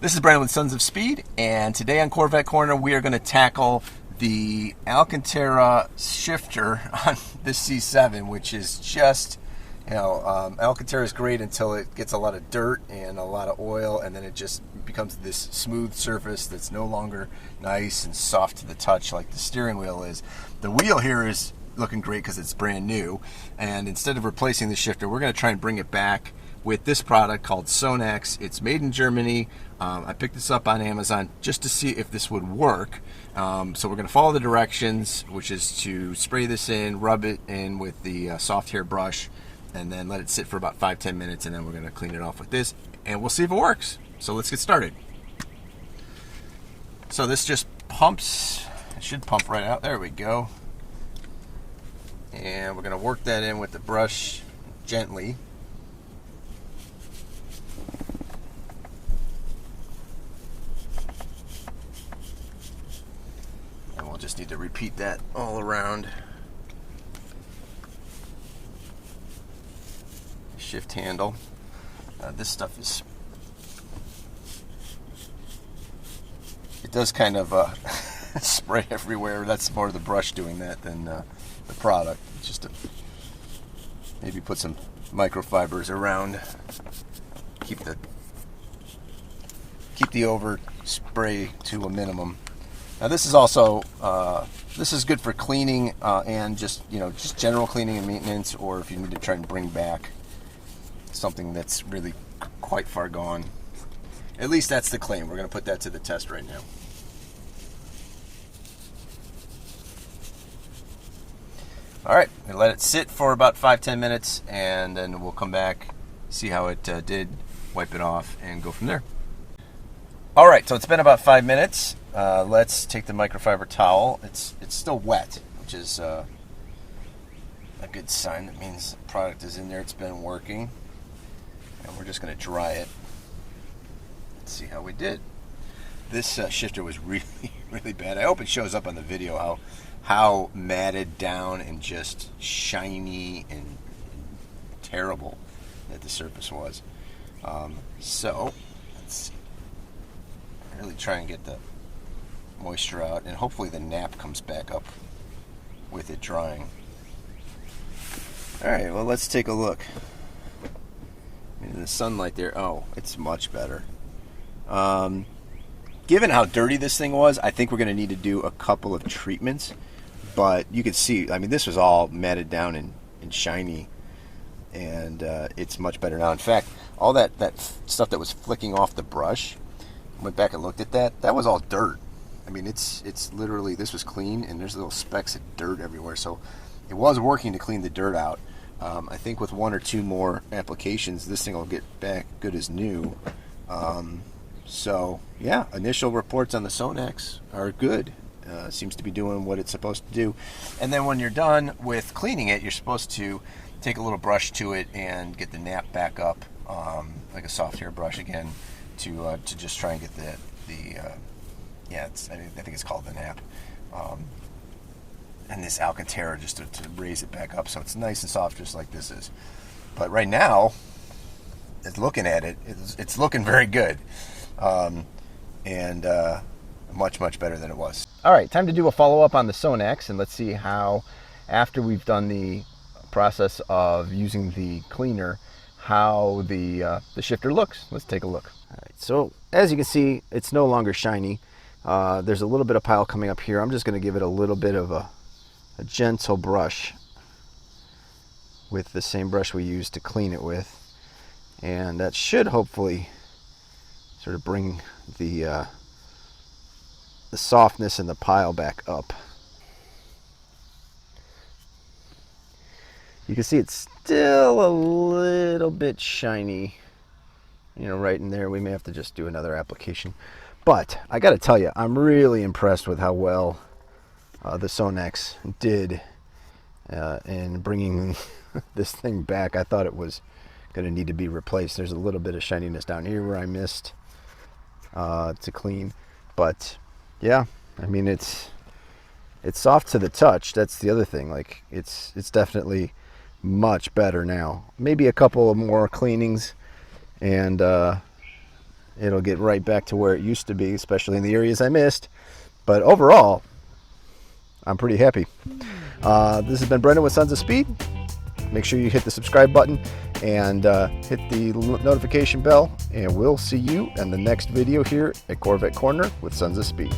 This is Brandon with Sons of Speed, and today on Corvette Corner we are going to tackle the Alcantara shifter on this C7, which is just, Alcantara is great until it gets a lot of dirt and a lot of oil, and then it just becomes this smooth surface that's no longer nice and soft to the touch like the steering wheel is. The wheel here is looking great because it's brand new, and instead of replacing the shifter, we're going to try and bring it back with this product called Sonax. It's made in Germany. I picked this up on Amazon just to see if this would work. So we're going to follow the directions, which is to spray this in, rub it in with the soft hair brush, and then let it sit for about 5-10 minutes, and then we're going to clean it off with this, and we'll see if it works. So let's get started. So this just pumps. It should pump right out. There we go. And we're going to work that in with the brush gently. Just need to repeat that all around. Shift handle. This stuff is, it does kind of spray everywhere. That's more the brush doing that than the product. Just to maybe put some microfibers around. Keep the overspray to a minimum. Now this is also this is good for cleaning and just general cleaning and maintenance, or if you need to try and bring back something that's really quite far gone. At least that's the claim. We're going to put that to the test right now. All right, we'll let it sit for about 5-10 minutes, and then we'll come back, see how it did, wipe it off, and go from there. All right, so it's been about 5 minutes. Let's take the microfiber towel. It's still wet, which is a good sign. That means the product is in there. It's been working. And we're just going to dry it. Let's see how we did. This shifter was really, really bad. I hope it shows up on the video how matted down and just shiny and terrible that the surface was. So let's really try and get the moisture out, and hopefully the nap comes back up with it drying. Alright, well, let's take a look. In the sunlight there, oh, it's much better. Given how dirty this thing was, I think we're going to need to do a couple of treatments, but you can see, I mean, this was all matted down and shiny, and it's much better now. In fact, all that stuff that was flicking off the brush, went back and looked at that was all dirt. I mean, it's literally, this was clean, and there's little specks of dirt everywhere, so it was working to clean the dirt out. I think with 1 or 2 more applications, this thing will get back good as new. So yeah, initial reports on the Sonax are good. Seems to be doing what it's supposed to do. And then when you're done with cleaning it, you're supposed to take a little brush to it and get the nap back up, like a soft hair brush again, to just try and get I think it's called the nap, and this Alcantara just to raise it back up so it's nice and soft, just like this is. But right now, looking at it, it's looking very good, and much better than it was. All right, time to do a follow-up on the Sonax, and let's see how, after we've done the process of using the cleaner, how the shifter looks. Let's take a look. All right, so as you can see, it's no longer shiny. There's a little bit of pile coming up here. I'm just going to give it a little bit of a gentle brush with the same brush we used to clean it with, and that should hopefully sort of bring the softness in the pile back up. You can see it's still a little bit shiny, right in there. We may have to just do another application. But I got to tell you, I'm really impressed with how well the Sonax did in bringing this thing back. I thought it was going to need to be replaced. There's a little bit of shininess down here where I missed to clean. But yeah, I mean, it's soft to the touch. That's the other thing. Like, it's definitely much better now. Maybe a couple of more cleanings and it'll get right back to where it used to be, especially in the areas I missed. But overall, I'm pretty happy. This has been Brendan with Sons of Speed. Make sure you hit the subscribe button and hit the notification bell, and we'll see you in the next video here at Corvette Corner with Sons of Speed.